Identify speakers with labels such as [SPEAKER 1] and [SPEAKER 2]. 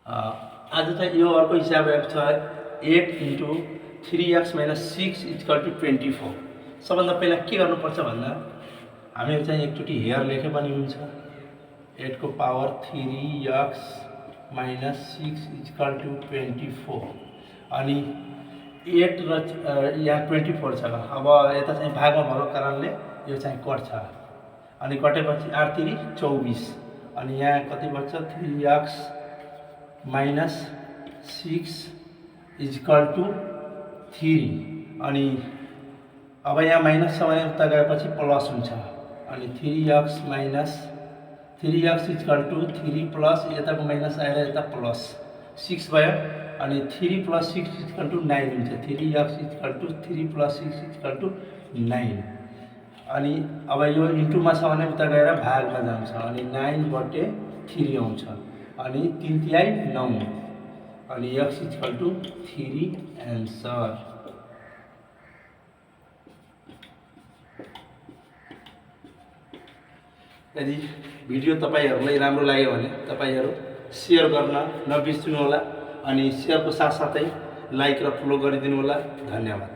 [SPEAKER 1] आज चाहिँ यो अर्को हिसाब आएको छ 8 × 3x - 6 = 24। सबभन्दा पहिला के गर्नुपर्छ भन्दा हामीहरू चाहिँ एकचोटि हेयर लेखे पनि हुन्छ। 8 को पावर 3x - 6 = 24 अनि 8 र यहाँ 24 छ। अब यता चाहिँ भागमा भएको कारणले यो चाहिँ कट्छ अनि कटेपछि 8 3 24 अनि यहाँ कति बच्छ 3x - 6 = 3 अनि अब यहाँ माइनस छ भने उता गएपछि प्लस हुन्छ अनि 3x - 3x = 3 प्लस यताको माइनस आएर यता प्लस 6 भयो अनि 3 + 6 = 9 हुन्छ। 3x = 3 + 6 = 9 अनि अब यो इन्टुमा छ भने उता गएर भागमा जान्छ अनि 9/3 आउँछ अनि 3 तिहाई 9 अनि x = 3 एन्सर। यदि भिडियो तपाईहरुलाई राम्रो लाग्यो भने तपाईहरु शेयर गर्न नबिर्सनु होला अनि शेयरको साथसाथै लाइक र फलो गरिदिनु होला। धन्यवाद।